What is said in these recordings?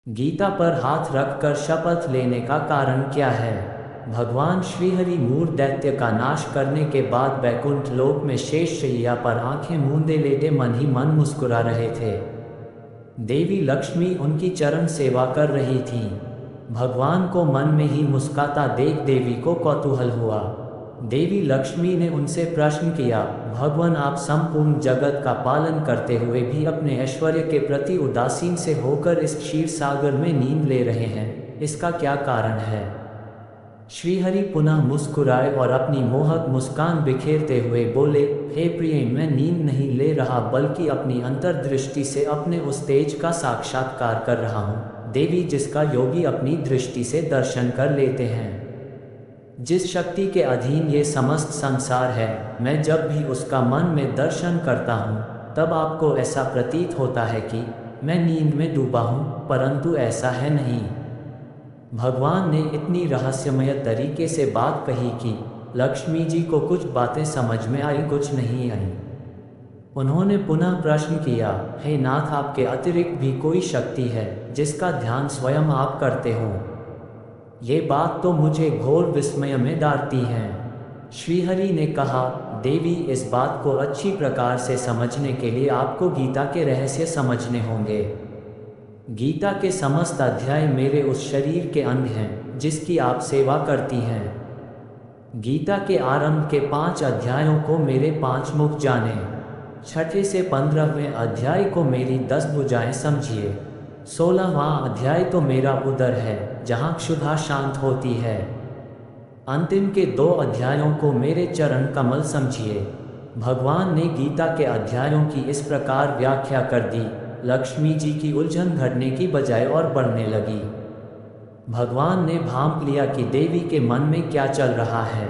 गीता पर हाथ रखकर शपथ लेने का कारण क्या है? भगवान श्रीहरि मूर दैत्य का नाश करने के बाद बैकुंठ लोक में शेष शैया पर आंखें मूंदे लेटे मन ही मन मुस्कुरा रहे थे। देवी लक्ष्मी उनकी चरण सेवा कर रही थीं। भगवान को मन में ही मुस्काता देख देवी को कौतूहल हुआ। देवी लक्ष्मी ने उनसे प्रश्न किया, भगवान आप संपूर्ण जगत का पालन करते हुए भी अपने ऐश्वर्य के प्रति उदासीन से होकर इस क्षीर सागर में नींद ले रहे हैं, इसका क्या कारण है? श्रीहरि पुनः मुस्कुराए और अपनी मोहक मुस्कान बिखेरते हुए बोले, हे प्रिय, मैं नींद नहीं ले रहा बल्कि अपनी अंतर्दृष्टि से अपने उस तेज का साक्षात्कार कर रहा हूँ, देवी जिसका योगी अपनी दृष्टि से दर्शन कर लेते हैं। जिस शक्ति के अधीन ये समस्त संसार है, मैं जब भी उसका मन में दर्शन करता हूँ तब आपको ऐसा प्रतीत होता है कि मैं नींद में डूबा हूँ, परंतु ऐसा है नहीं। भगवान ने इतनी रहस्यमय तरीके से बात कही कि लक्ष्मी जी को कुछ बातें समझ में आई, कुछ नहीं आई। उन्होंने पुनः प्रश्न किया, हे नाथ, आपके अतिरिक्त भी कोई शक्ति है जिसका ध्यान स्वयं आप करते हो? ये बात तो मुझे घोर विस्मय में डालती है। श्रीहरि ने कहा, देवी, इस बात को अच्छी प्रकार से समझने के लिए आपको गीता के रहस्य समझने होंगे। गीता के समस्त अध्याय मेरे उस शरीर के अंग हैं जिसकी आप सेवा करती हैं। गीता के आरंभ के 5 अध्यायों को मेरे 5 मुख जाने, 6ठे से 15वें अध्याय को मेरी 10 भुजाएं समझिए, 16वां अध्याय तो मेरा उदर है जहाँ क्षुधा शांत होती है, अंतिम के 2 अध्यायों को मेरे चरण कमल समझिए। भगवान ने गीता के अध्यायों की इस प्रकार व्याख्या कर दी, लक्ष्मी जी की उलझन घटने की बजाय और बढ़ने लगी। भगवान ने भांप लिया कि देवी के मन में क्या चल रहा है।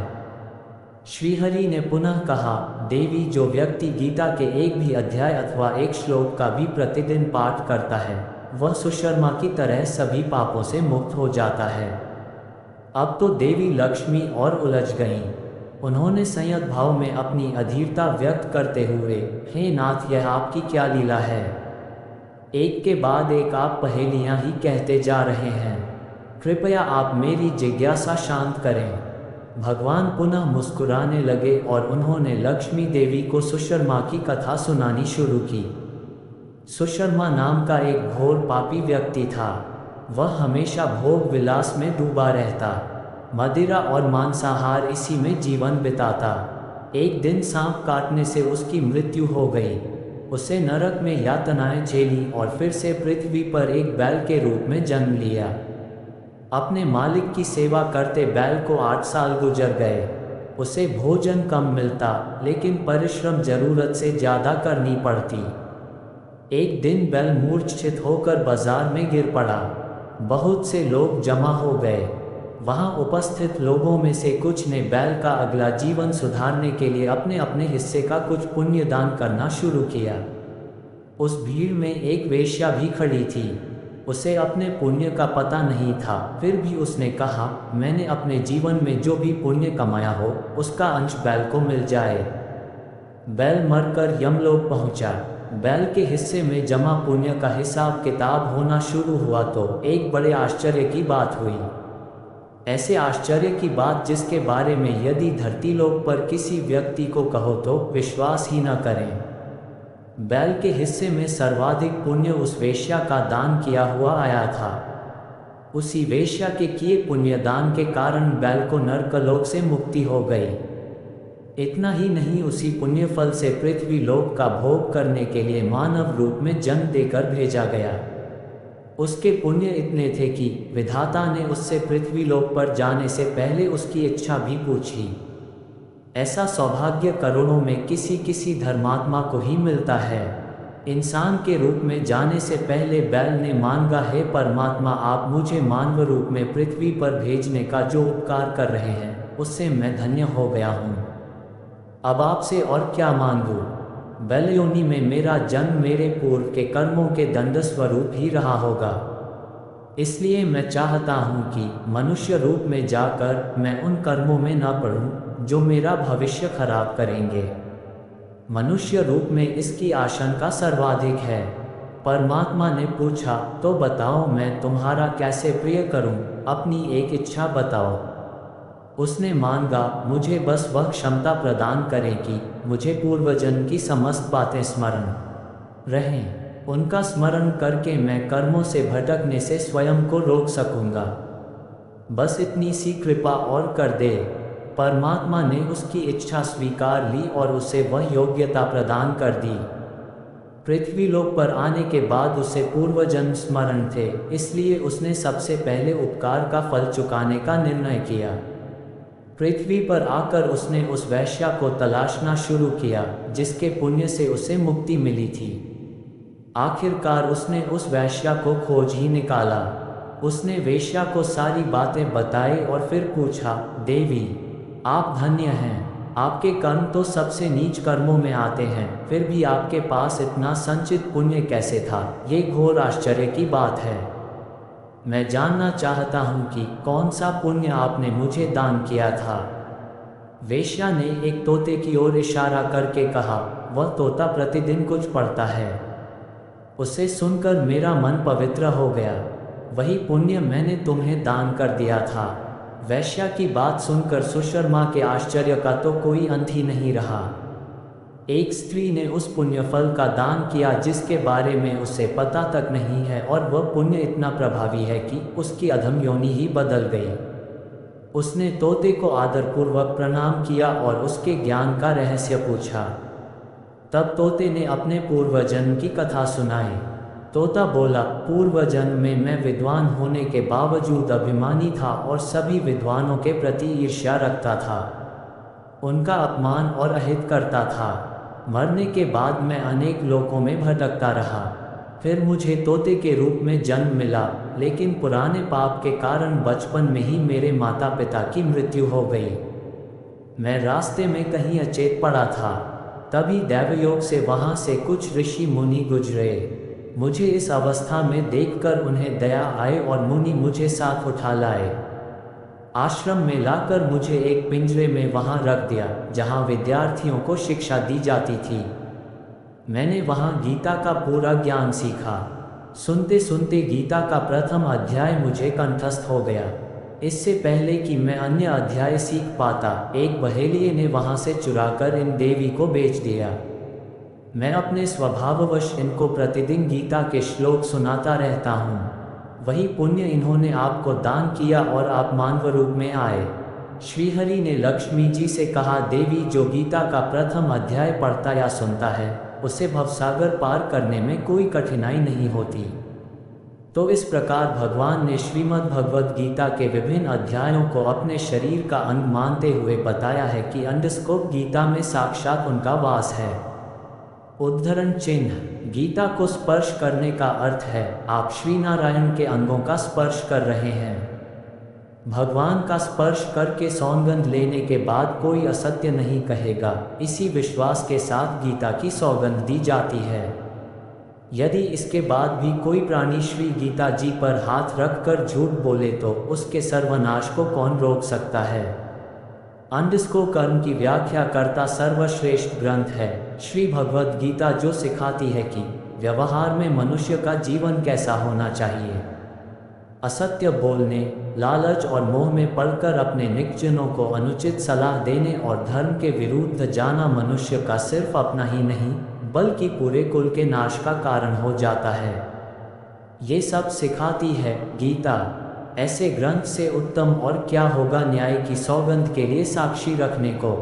श्रीहरि ने पुनः कहा, देवी, जो व्यक्ति गीता के एक भी अध्याय अथवा एक श्लोक का भी प्रतिदिन पाठ करता है वह सुशर्मा की तरह सभी पापों से मुक्त हो जाता है। अब तो देवी लक्ष्मी और उलझ गईं। उन्होंने संयत भाव में अपनी अधीरता व्यक्त करते हुए, हे नाथ, यह आपकी क्या लीला है? एक के बाद एक आप पहेलियां ही कहते जा रहे हैं, कृपया आप मेरी जिज्ञासा शांत करें। भगवान पुनः मुस्कुराने लगे और उन्होंने लक्ष्मी देवी को सुशर्मा की कथा सुनानी शुरू की। सुशर्मा नाम का एक घोर पापी व्यक्ति था। वह हमेशा भोग विलास में डूबा रहता, मदिरा और मांसाहार इसी में जीवन बिताता। एक दिन सांप काटने से उसकी मृत्यु हो गई। उसे नरक में यातनाएं झेली और फिर से पृथ्वी पर एक बैल के रूप में जन्म लिया। अपने मालिक की सेवा करते बैल को 8 साल गुजर गए। उसे भोजन कम मिलता, लेकिन परिश्रम जरूरत से ज़्यादा करनी पड़ती। एक दिन बैल मूर्छित होकर बाजार में गिर पड़ा। बहुत से लोग जमा हो गए। वहां उपस्थित लोगों में से कुछ ने बैल का अगला जीवन सुधारने के लिए अपने अपने हिस्से का कुछ पुण्य दान करना शुरू किया। उस भीड़ में एक वेश्या भी खड़ी थी। उसे अपने पुण्य का पता नहीं था, फिर भी उसने कहा, मैंने अपने जीवन में जो भी पुण्य कमाया हो उसका अंश बैल को मिल जाए। बैल मरकर यमलोक पहुंचा। बैल के हिस्से में जमा पुण्य का हिसाब किताब होना शुरू हुआ तो एक बड़े आश्चर्य की बात हुई। ऐसे आश्चर्य की बात जिसके बारे में यदि धरती लोक पर किसी व्यक्ति को कहो तो विश्वास ही न करें। बैल के हिस्से में सर्वाधिक पुण्य उस वेश्या का दान किया हुआ आया था। उसी वेश्या के किए पुण्य दान के कारण बैल को नरकलोक से मुक्ति हो गई। इतना ही नहीं, उसी पुण्य फल से पृथ्वी लोक का भोग करने के लिए मानव रूप में जन्म देकर भेजा गया। उसके पुण्य इतने थे कि विधाता ने उससे पृथ्वी लोक पर जाने से पहले उसकी इच्छा भी पूछी। ऐसा सौभाग्य करोड़ों में किसी किसी धर्मात्मा को ही मिलता है। इंसान के रूप में जाने से पहले बैल ने मांगा, हे परमात्मा, आप मुझे मानव रूप में पृथ्वी पर भेजने का जो उपकार कर रहे हैं उससे मैं धन्य हो गया हूँ। अब आपसे और क्या मांगूं? बैल योनि में मेरा जन्म मेरे पूर्व के कर्मों के दंड स्वरूप ही रहा होगा। इसलिए मैं चाहता हूँ कि मनुष्य रूप में जाकर मैं उन कर्मों में न पड़ूं जो मेरा भविष्य खराब करेंगे। मनुष्य रूप में इसकी आशंका सर्वाधिक है। परमात्मा ने पूछा, तो बताओ मैं तुम्हारा कैसे प्रिय करूं? अपनी एक इच्छा बताओ। उसने मांगा, मुझे बस वह क्षमता प्रदान करें कि मुझे पूर्वजन्म की समस्त बातें स्मरण रहें। उनका स्मरण करके मैं कर्मों से भटकने से स्वयं को रोक सकूंगा। बस इतनी सी कृपा और कर दे। परमात्मा ने उसकी इच्छा स्वीकार ली और उसे वह योग्यता प्रदान कर दी। पृथ्वीलोक पर आने के बाद उसे पूर्वजन्म स्मरण थे, इसलिए उसने सबसे पहले उपकार का फल चुकाने का निर्णय किया। पृथ्वी पर आकर उसने उस वैश्या को तलाशना शुरू किया जिसके पुण्य से उसे मुक्ति मिली थी। आखिरकार उसने उस वैश्या को खोज ही निकाला। उसने वेश्या को सारी बातें बताई और फिर पूछा, देवी, आप धन्य हैं। आपके कर्म तो सबसे नीच कर्मों में आते हैं, फिर भी आपके पास इतना संचित पुण्य कैसे था? ये घोर आश्चर्य की बात है। मैं जानना चाहता हूँ कि कौन सा पुण्य आपने मुझे दान किया था। वेश्या ने एक तोते की ओर इशारा करके कहा, वह तोता प्रतिदिन कुछ पढ़ता है। उसे सुनकर मेरा मन पवित्र हो गया। वही पुण्य मैंने तुम्हें दान कर दिया था। वैश्या की बात सुनकर सुशर्मा के आश्चर्य का तो कोई अंत ही नहीं रहा। एक स्त्री ने उस पुण्य फल का दान किया जिसके बारे में उसे पता तक नहीं है, और वह पुण्य इतना प्रभावी है कि उसकी अधम योनि ही बदल गई। उसने तोते को आदरपूर्वक प्रणाम किया और उसके ज्ञान का रहस्य पूछा। तब तोते ने अपने पूर्वजन्म की कथा सुनाई। तोता बोला, पूर्वजन्म में मैं विद्वान होने के बावजूद अभिमानी था और सभी विद्वानों के प्रति ईर्ष्या रखता था, उनका अपमान और अहित करता था। मरने के बाद मैं अनेक लोकों में भटकता रहा। फिर मुझे तोते के रूप में जन्म मिला, लेकिन पुराने पाप के कारण बचपन में ही मेरे माता पिता की मृत्यु हो गई। मैं रास्ते में कहीं अचेत पड़ा था। तभी दैवयोग से वहाँ से कुछ ऋषि मुनि गुजरे। मुझे इस अवस्था में देखकर उन्हें दया आए और मुनि मुझे साथ उठा लाए। आश्रम में लाकर मुझे एक पिंजरे में वहाँ रख दिया जहाँ विद्यार्थियों को शिक्षा दी जाती थी। मैंने वहाँ गीता का पूरा ज्ञान सीखा। सुनते सुनते गीता का प्रथम अध्याय मुझे कंठस्थ हो गया। इससे पहले कि मैं अन्य अध्याय सीख पाता, एक बहेलिये ने वहाँ से चुराकर इन देवी को बेच दिया। मैं अपने स्वभाववश इनको प्रतिदिन गीता के श्लोक सुनाता रहता हूँ। वही पुण्य इन्होंने आपको दान किया और आप मानव रूप में आए। श्रीहरि ने लक्ष्मी जी से कहा, देवी, जो गीता का प्रथम अध्याय पढ़ता या सुनता है उसे भवसागर पार करने में कोई कठिनाई नहीं होती। तो इस प्रकार भगवान ने श्रीमद् भगवद गीता के विभिन्न अध्यायों को अपने शरीर का अंग मानते हुए बताया है कि अंडस्कोप गीता में साक्षात उनका वास है। उद्धरण चिन्ह: गीता को स्पर्श करने का अर्थ है आप श्री नारायण के अंगों का स्पर्श कर रहे हैं। भगवान का स्पर्श करके सौगंध लेने के बाद कोई असत्य नहीं कहेगा, इसी विश्वास के साथ गीता की सौगंध दी जाती है। यदि इसके बाद भी कोई प्राणी श्री गीता जी पर हाथ रखकर झूठ बोले तो उसके सर्वनाश को कौन रोक सकता है। अंडस्को कर्म की व्याख्या करता सर्वश्रेष्ठ ग्रंथ है श्री भगवद गीता, जो सिखाती है कि व्यवहार में मनुष्य का जीवन कैसा होना चाहिए। असत्य बोलने, लालच और मोह में पड़कर अपने निकजनों को अनुचित सलाह देने और धर्म के विरुद्ध जाना मनुष्य का सिर्फ अपना ही नहीं बल्कि पूरे कुल के नाश का कारण हो जाता है। ये सब सिखाती है गीता। ऐसे ग्रंथ से उत्तम और क्या होगा न्याय की सौगंध के लिए साक्षी रखने को।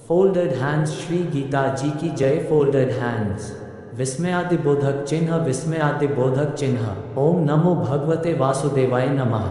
Folded hands. श्री गीता जी की जय। Folded hands. विस्मयादिबोधक चिन्ह। विस्मयादिबोधक चिन्ह। ओम नमो भगवते वासुदेवाय नमः।